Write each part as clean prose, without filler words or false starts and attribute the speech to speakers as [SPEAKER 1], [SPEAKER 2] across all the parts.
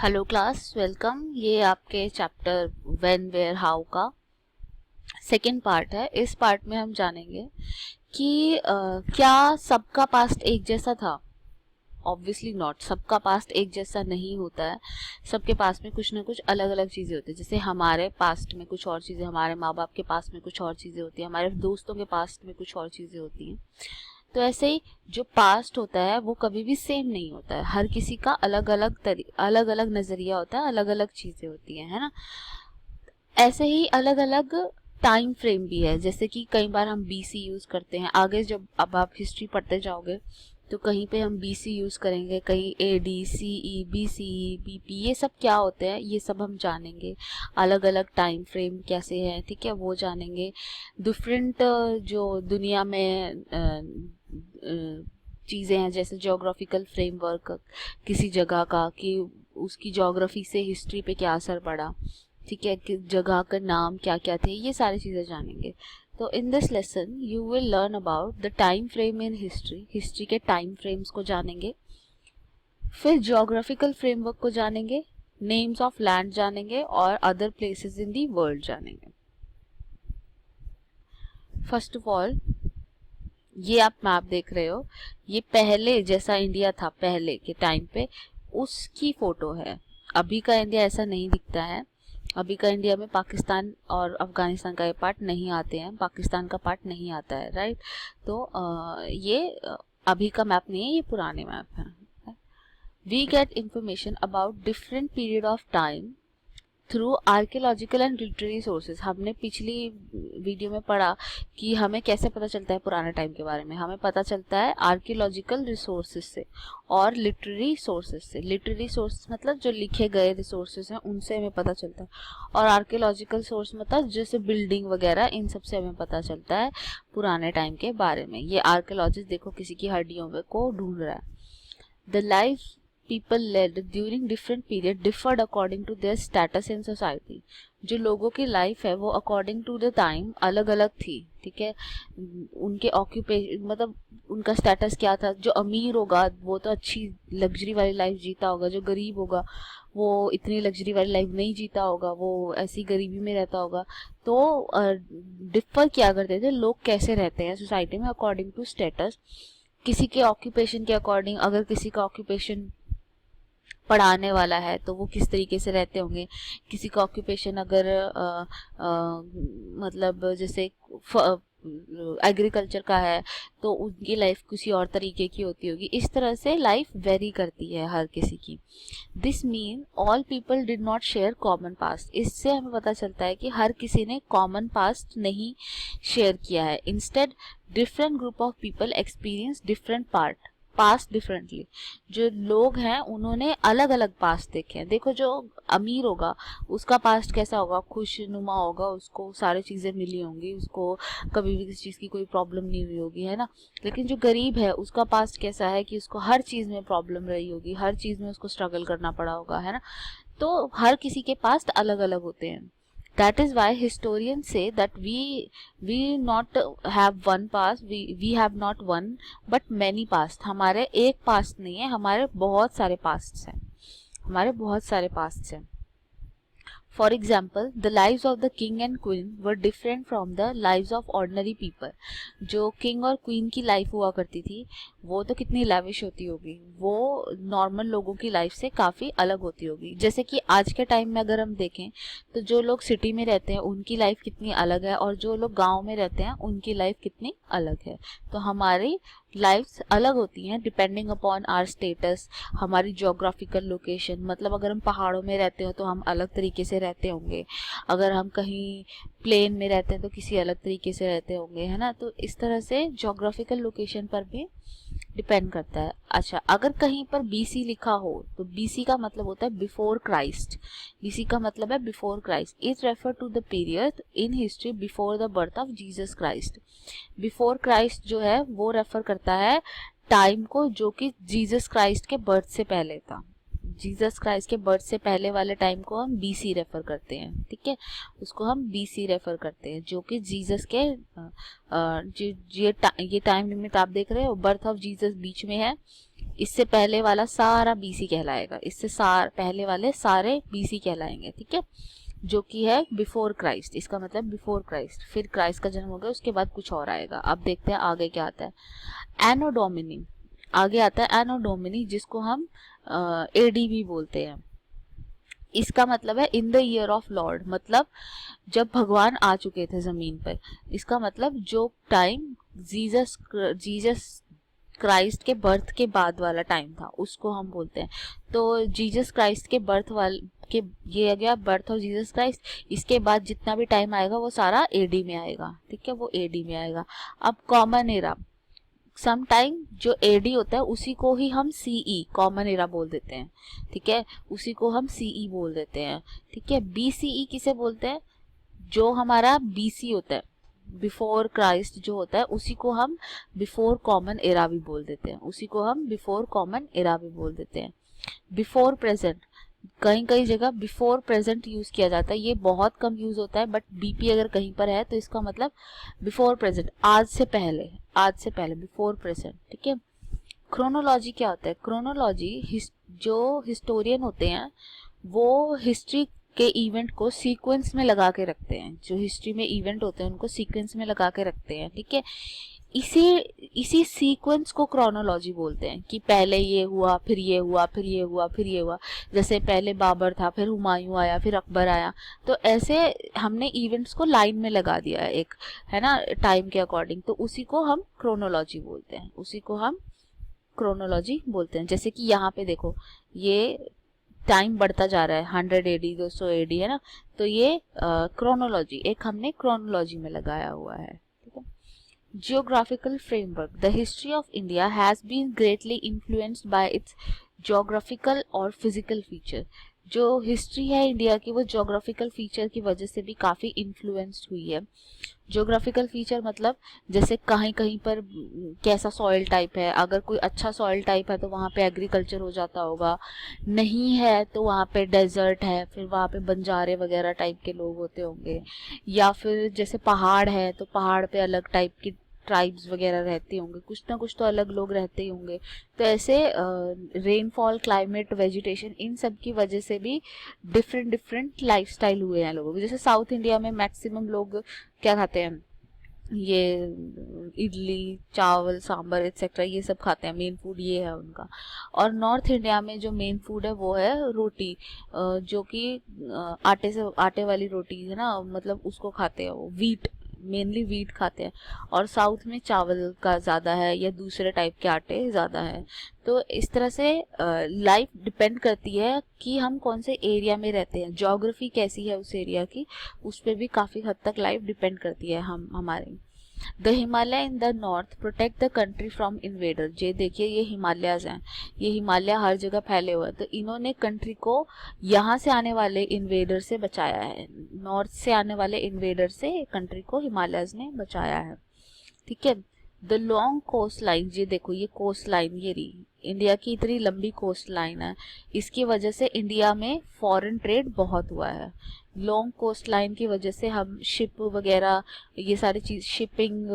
[SPEAKER 1] Hello class, welcome. ये आपके chapter when where how का सेकेंड पार्ट है। इस पार्ट में हम जानेंगे कि क्या सबका पास्ट एक जैसा था। ऑब्वियसली नॉट, सबका पास्ट एक जैसा नहीं होता है। सबके पास में कुछ ना कुछ अलग अलग चीज़ें होती है। जैसे हमारे पास्ट में कुछ और चीज़ें, हमारे माँ बाप के पास में कुछ और चीज़ें होती हैं, हमारे दोस्तों के पास्ट में कुछ और चीज़ें होती हैं। तो ऐसे ही जो पास्ट होता है वो कभी भी सेम नहीं होता है। हर किसी का अलग अलग नजरिया होता है, अलग अलग चीजें होती हैं, है ना। ऐसे ही अलग अलग टाइम फ्रेम भी है। जैसे कि कई बार हम बीसी यूज करते हैं। आगे जब अब आप हिस्ट्री पढ़ते जाओगे तो कहीं पे हम बीसी यूज करेंगे, कहीं एडी, सीई, बीसीई, बीपी, ये सब क्या होते हैं ये सब हम जानेंगे। अलग अलग टाइम फ्रेम कैसे हैं, ठीक है, वो जानेंगे। डिफरेंट जो दुनिया में चीज़ें हैं, जैसे ज्योग्राफिकल फ्रेमवर्क किसी जगह का, कि उसकी ज्योग्राफी से हिस्ट्री पे क्या असर पड़ा, ठीक है, कि जगह का नाम क्या क्या थे, ये सारी चीज़ें जानेंगे। तो in this lesson you will learn about the time frame in history. History के टाइम फ्रेम्स को जानेंगे, फिर ज्योग्राफिकल फ्रेमवर्क को जानेंगे, नेम्स ऑफ लैंड जानेंगे और other places in the world जानेंगे। फर्स्ट ऑफ ऑल, ये आप मैप देख रहे हो, ये पहले जैसा इंडिया था पहले के टाइम पे उसकी फोटो है। अभी का इंडिया ऐसा नहीं दिखता है। अभी का इंडिया में पाकिस्तान और अफगानिस्तान का ये पार्ट नहीं आते हैं, पाकिस्तान का पार्ट नहीं आता है, राइट। तो ये अभी का मैप नहीं है, ये पुराने मैप है। We get information about different period of time through archaeological and literary sources. हमने पिछली वीडियो में पढ़ा कि हमें कैसे पता चलता है पुराने टाइम के बारे में। हमें पता चलता है आर्कियोलॉजिकल रिसोर्सेज से और लिटरेरी सोर्सेज से। लिटरेरी सोर्स मतलब जो लिखे गए रिसोर्सेज हैं उनसे हमें पता चलता है, और आर्कियोलॉजिकल सोर्स मतलब जैसे बिल्डिंग वगैरह, इन सब से हमें पता चलता है पुराने टाइम के बारे में। ये आर्कियोलॉजिस्ट देखो किसी की हड्डियों को ढूंढ रहा है। The life people led during different period differed according to their status in society. जो लोगों की लाइफ है वो अकॉर्डिंग टू द टाइम अलग अलग थी, ठीक है। उनके ऑक्यूपेशन मतलब उनका स्टेटस क्या था। जो अमीर होगा वो तो अच्छी लग्जरी वाली लाइफ जीता होगा, जो गरीब होगा वो इतनी लग्जरी वाली लाइफ नहीं जीता होगा, वो ऐसी गरीबी में रहता होगा। तो डिफर क्या करते थे लोग, कैसे रहते हैं सोसाइटी में अकॉर्डिंग टू स्टेटस। किसी के ऑक्यूपेशन के अकॉर्डिंग, अगर किसी का ऑक्यूपेशन पढ़ाने वाला है तो वो किस तरीके से रहते होंगे। किसी का ऑक्यूपेशन अगर मतलब जैसे एग्रीकल्चर का है तो उनकी लाइफ किसी और तरीके की होती होगी। इस तरह से लाइफ वेरी करती है हर किसी की। This mean all people did not share common past. इससे हमें पता चलता है कि हर किसी ने कॉमन पास्ट नहीं शेयर किया है। Instead different group of people experience different past differently. जो लोग हैं उन्होंने अलग अलग पास्ट देखे हैं। देखो जो अमीर होगा उसका पास्ट कैसा होगा, खुशनुमा होगा, उसको सारी चीज़ें मिली होंगी, उसको कभी भी किसी चीज़ की कोई प्रॉब्लम नहीं हुई होगी, है ना। लेकिन जो गरीब है उसका पास्ट कैसा है कि उसको हर चीज़ में प्रॉब्लम रही होगी, हर चीज़ में उसको स्ट्रगल करना पड़ा होगा, है ना। तो हर किसी के पास्ट अलग अलग होते हैं। That is why historians say that we not have one past, we have not one but many past. हमारे एक पास्ट नहीं है, हमारे बहुत सारे पास्ट हैं, हमारे बहुत सारे पास्ट हैं। For example, the lives of the king and queen were different from the lives of ordinary people. जो king और queen की लाइफ हुआ करती थी वो तो कितनी lavish होती होगी, वो नॉर्मल लोगों की लाइफ से काफ़ी अलग होती होगी। जैसे कि आज के टाइम में अगर हम देखें तो जो लोग सिटी में रहते हैं उनकी लाइफ कितनी अलग है, और जो लोग गांव में रहते हैं उनकी लाइफ कितनी अलग है। तो हमारी लाइफ्स अलग होती हैं डिपेंडिंग अपॉन आवर स्टेटस, हमारी जोग्राफिकल लोकेशन। मतलब अगर हम पहाड़ों में रहते हो तो हम अलग तरीके से रहते होंगे, अगर हम कहीं प्लेन में रहते हैं तो किसी अलग तरीके से रहते होंगे, है ना। तो इस तरह से जोग्राफिकल लोकेशन पर भी डिपेंड करता है। अच्छा, अगर कहीं पर बीसी लिखा हो तो बीसी का मतलब होता है बिफोर क्राइस्ट। बीसी का मतलब है before Christ. It refer to the period in history before the birth of Jesus Christ. Before Christ जो है वो रेफर करता है टाइम को जो कि जीसस क्राइस्ट के बर्थ से पहले था। जीसस क्राइस्ट के बर्थ से पहले वाले टाइम को हम बीसी रेफर करते हैं, ठीक है, उसको हम बीसी रेफर करते हैं, जो कि जीसस के ये टाइम लिमिट आप देख रहे हो, बर्थ ऑफ जीसस बीच में है, इससे पहले वाला सारा बीसी कहलाएगा, इससे पहले वाले सारे बीसी कहलाएंगे, ठीक है, जो कि है बिफोर क्राइस्ट, इसका मतलब बिफोर क्राइस्ट, फिर क्राइस्ट का जन्म हो गया, उसके बाद कुछ और आएगा। अब देखते हैं आगे क्या आता है। एनो डोमिनी, आगे आता है एनो डोमिनी, जिसको हम एडी भी बोलते हैं। इसका मतलब है in the year of Lord, मतलब जब भगवान आ चुके थे जमीन पर। इसका मतलब जो टाइम जीसस क्राइस्ट के बर्थ के बाद वाला टाइम था उसको हम बोलते हैं। तो जीसस क्राइस्ट के बर्थ वाले के ये आ गया बर्थ ऑफ जीसस क्राइस्ट, इसके बाद जितना भी टाइम आएगा वो सारा एडी में आएगा, ठीक है, वो एडी में आएगा। अब कॉमन एरा, सम टाइम जो एडी होता है उसी को ही हम सीई कॉमन एरा बोल देते हैं, ठीक है, उसी को हम सीई बोल देते हैं, ठीक है। बीसीई किसे बोलते हैं, जो हमारा बीसी होता है, बिफोर क्राइस्ट जो होता है, उसी को हम बिफोर कॉमन एरा भी बोल देते हैं, उसी को हम बिफोर कॉमन एरा भी बोल देते हैं। बिफोर प्रेजेंट, कहीं कहीं जगह बिफोर प्रेजेंट यूज किया जाता है, ये बहुत कम यूज होता है, बट बीपी अगर कहीं पर है तो इसका मतलब बिफोर प्रेजेंट, आज से पहले, आज से पहले, बिफोर प्रेजेंट, ठीक है। क्रोनोलॉजी क्या होता है, क्रोनोलॉजी जो हिस्टोरियन होते हैं वो हिस्ट्री के इवेंट को सीक्वेंस में लगा के रखते हैं, जो हिस्ट्री में इवेंट होते हैं उनको सीक्वेंस में लगा के रखते हैं, ठीक है। इसी सीक्वेंस को क्रोनोलॉजी बोलते हैं, कि पहले ये हुआ, फिर ये हुआ, फिर ये हुआ, फिर ये हुआ, जैसे पहले बाबर था, फिर हुमायूं आया, फिर अकबर आया, तो ऐसे हमने इवेंट्स को लाइन में लगा दिया है एक, है ना, टाइम के अकॉर्डिंग, तो उसी को हम क्रोनोलॉजी बोलते हैं, उसी को हम क्रोनोलॉजी बोलते हैं। जैसे कि यहाँ पे देखो ये टाइम बढ़ता जा रहा है, 100 एडी 200 एडी, है ना, तो ये क्रोनोलॉजी एक हमने क्रोनोलॉजी में लगाया हुआ है, ठीक है। Geographical framework, the history of India has been greatly influenced by its geographical और physical feature। जो हिस्ट्री है इंडिया की वो जोग्राफिकल फीचर की वजह से भी काफ़ी इन्फ्लुएंस्ड हुई है। जोग्राफिकल फीचर मतलब जैसे कहीं कहीं पर कैसा सॉइल टाइप है, अगर कोई अच्छा सॉइल टाइप है तो वहाँ पे एग्रीकल्चर हो जाता होगा, नहीं है तो वहाँ पे डेजर्ट है, फिर वहाँ पे बंजारे वगैरह टाइप के लोग होते होंगे, या फिर जैसे पहाड़ है तो पहाड़ पे अलग टाइप की ट्राइब्स वगैरह रहते होंगे, कुछ ना कुछ तो अलग लोग रहते ही होंगे। तो ऐसे रेनफॉल, क्लाइमेट, वेजिटेशन, इन सब की वजह से भी डिफरेंट डिफरेंट लाइफस्टाइल हुए हैं लोगों के। जैसे साउथ इंडिया में मैक्सिमम लोग क्या खाते हैं, ये इडली, चावल, सांभर एक्सेट्रा ये सब खाते हैं, मेन फूड ये है उनका। और नॉर्थ इंडिया में जो मेन फूड है वो है रोटी, जो कि आटे वाली रोटी है ना, मतलब उसको खाते हैं, वो वीट, मेनली वीट खाते हैं। और साउथ में चावल का ज़्यादा है या दूसरे टाइप के आटे ज़्यादा है। तो इस तरह से लाइफ डिपेंड करती है कि हम कौन से एरिया में रहते हैं, ज्योग्राफी कैसी है उस एरिया की, उस पर भी काफ़ी हद तक लाइफ डिपेंड करती है हमारे। The Himalaya in the north protect the country from invader. ये देखिए ये हिमालयाज हैं, ये हिमालय हर जगह फैले हुए हैं, तो इन्होंने कंट्री को यहाँ से आने वाले इन्वेडर से बचाया है, नॉर्थ से आने वाले इन्वेडर से कंट्री को हिमालयाज ने बचाया है, ठीक है। द लॉन्ग कोस्ट लाइन, ये देखो ये कोस्ट लाइन, ये रही इंडिया की इतनी लंबी कोस्ट लाइन है, इसकी वजह से इंडिया में फॉरेन ट्रेड बहुत हुआ है। लॉन्ग कोस्ट लाइन की वजह से हम शिप वगैरह, ये सारी चीज, शिपिंग,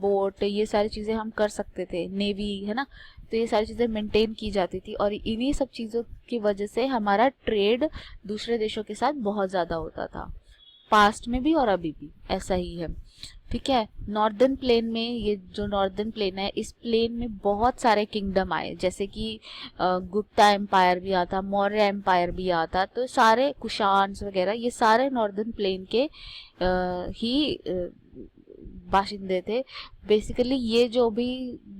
[SPEAKER 1] बोट, ये सारी चीज़ें हम कर सकते थे, नेवी, है ना, तो ये सारी चीज़ें मेंटेन की जाती थी, और इन्हीं सब चीज़ों की वजह से हमारा ट्रेड दूसरे देशों के साथ बहुत ज़्यादा होता था, पास्ट में भी और अभी भी ऐसा ही है, ठीक है। नॉर्दर्न प्लेन में, ये जो नॉर्दर्न प्लेन है, इस प्लेन में बहुत सारे किंगडम आए, जैसे कि गुप्ता एम्पायर भी आता, मौर्य एम्पायर भी आता, तो सारे कुषाण्स वगैरह ये सारे नॉर्दर्न प्लेन के ही बाशिंदे थे। बेसिकली ये जो भी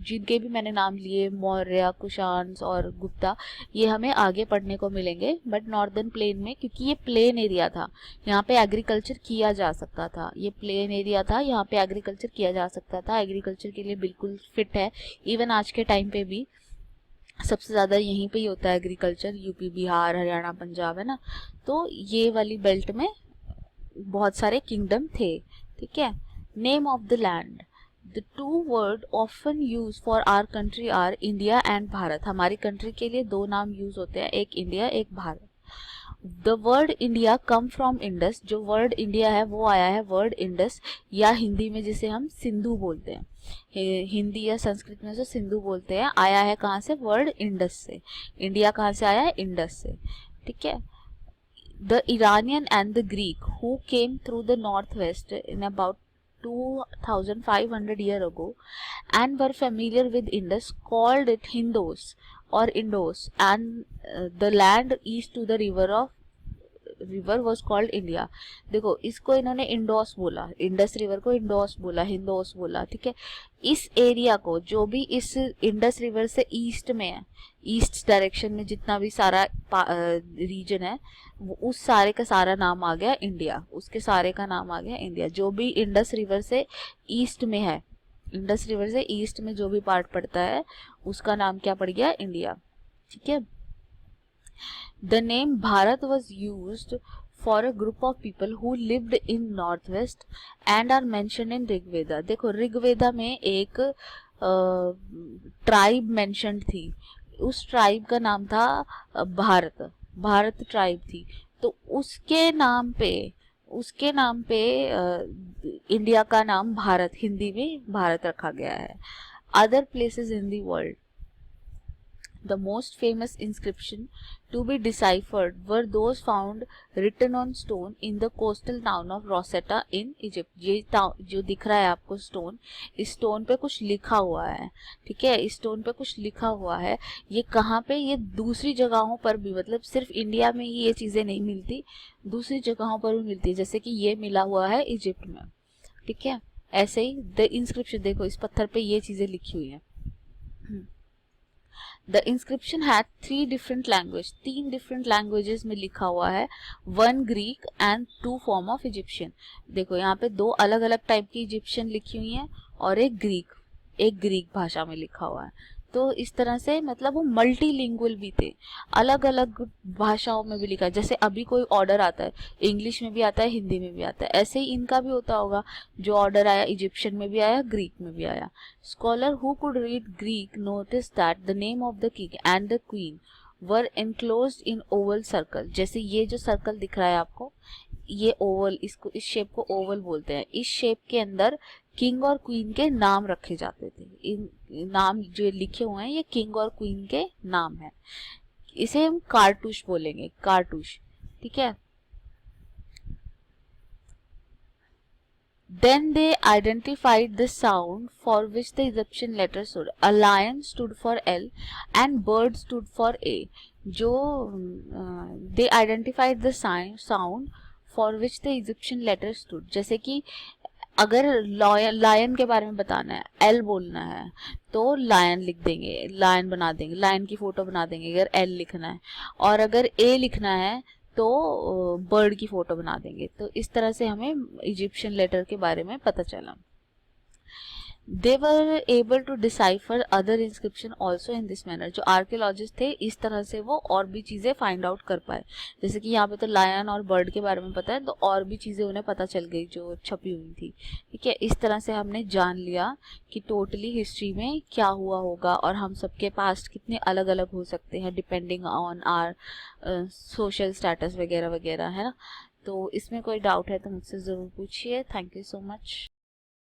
[SPEAKER 1] जिनके भी मैंने नाम लिए, मौर्य, कुषाण्स और गुप्ता, ये हमें आगे पढ़ने को मिलेंगे, बट नॉर्दर्न प्लेन में, क्योंकि ये प्लेन एरिया था, यहाँ पे एग्रीकल्चर किया जा सकता था, ये प्लेन एरिया था, यहाँ पे एग्रीकल्चर किया जा सकता था, एग्रीकल्चर के लिए बिल्कुल फिट है। इवन आज के टाइम पे भी सबसे ज़्यादा यहीं पे ही होता है एग्रीकल्चर, यूपी, बिहार, हरियाणा, पंजाब, है ना, तो ये वाली बेल्ट में बहुत सारे किंगडम थे, ठीक है। Name of the land, the two word often use for our country are India and Bharat. हमारी कंट्री के लिए दो नाम यूज होते हैं, एक इंडिया, एक Bharat. The word India come from Indus, जो वर्ड इंडिया है वो आया है वर्ड इंडस, या हिंदी में जिसे हम सिंधु बोलते हैं, हिंदी या संस्कृत में जो सिंधु बोलते हैं, आया है कहाँ से, वर्ड इंडस से। इंडिया कहाँ से आया है, इंडस से, ठीक है। The Iranian and the Greek who came through the north west in about 2500 year ago and were familiar with Indus called it Hindos or Indos, and the land east to the river was called India। देखो इसको इन्होंने इंडोस बोला, Indus river को इंडोस बोला, हिंदोस बोला, ठीक है। इस एरिया को, जो भी इस इंडस रिवर से ईस्ट में है, ईस्ट डायरेक्शन में जितना भी सारा रीजन है, उस सारे का सारा नाम आ गया इंडिया, उसके सारे का नाम आ गया इंडिया। जो भी इंडस रिवर से ईस्ट में है, इंडस रिवर से ईस्ट में जो भी पार्ट पड़ता है उसका नाम क्या पड़ गया, इंडिया, ठीक है। The name Bharat was used for a group of people who lived in northwest and are mentioned in Rigveda. देखो ऋग्वेदा में एक ट्राइब मेंशन थी, उस ट्राइब का नाम था भारत, भारत ट्राइब थी, तो उसके नाम पे इंडिया का नाम भारत, हिंदी में भारत रखा गया है। Other places in the world, the most famous inscription to be deciphered were those found written on stone in the coastal town of Rosetta in Egypt। ये जो दिख रहा है आपको स्टोन, इस स्टोन पे कुछ लिखा हुआ है, ठीक है, इस स्टोन पे कुछ लिखा हुआ है। ये कहाँ पे, ये दूसरी जगहों पर भी, मतलब सिर्फ इंडिया में ही ये चीज़ें नहीं मिलती, दूसरी जगहों पर भी मिलती है, जैसे कि ये मिला हुआ है इजिप्ट में, ठीक है। ऐसे ही द इंस्क्रिप्शन, देखो इस पत्थर पे ये चीज़ें लिखी हुई हैं। The inscription had 3 different languages, 3 different languages में लिखा हुआ है, 1 Greek and 2 form of Egyptian। देखो यहाँ पे 2 अलग अलग टाइप की इजिप्शियन लिखी हुई हैं और एक ग्रीक भाषा में लिखा हुआ है। तो इस तरह से मतलब वो मल्टीलिंगुअल भी थे, अलग अलग भाषाओं में भी लिखा है। जैसे अभी कोई ऑर्डर आता है, इंग्लिश में भी आता है, हिंदी में भी आता है, ऐसे ही इनका भी होता होगा। जो ऑर्डर आया इजिप्शियन में भी आया, ग्रीक में भी आया। Scholar who could read Greek notice that the name of the king and the queen were enclosed in Oval circle. जैसे ये जो सर्कल दिख रहा है आपको, ये ओवल, इसको, इस शेप को ओवल बोलते हैं। इस शेप के अंदर किंग और क्वीन के नाम रखे जाते थे। इन नाम जो लिखे हुए हैं ये किंग और क्वीन के नाम है। इसे हम कार्टूश बोलेंगे, कार्टूश, ठीक है। Then they identified the sound for which the Egyptian letter stood. A lion stood for L and bird stood for A. जो they identified the sound for which the Egyptian letter stood. जैसे कि अगर lion के बारे में बताना है, L बोलना है तो लायन लिख देंगे, लायन बना देंगे, लायन की फोटो बना देंगे अगर एल लिखना है, और अगर ए लिखना है तो बर्ड की फोटो बना देंगे। तो इस तरह से हमें इजिप्शियन लेटर के बारे में पता चला। They were able to decipher other inscription also in this manner। जो आर्कियोलॉजिस्ट थे इस तरह से वो और भी चीज़ें फाइंड आउट कर पाए। जैसे कि यहाँ पे तो लायन और बर्ड के बारे में पता है, तो और भी चीज़ें उन्हें पता चल गई जो छपी हुई थी, ठीक है। इस तरह से हमने जान लिया कि टोटली हिस्ट्री में क्या हुआ होगा और हम सबके पास्ट कितने अलग अलग हो सकते हैं depending on our social status वगैरह वगैरह, है ना। तो इसमें कोई डाउट है तो मुझसे ज़रूर पूछिए। Thank you so much.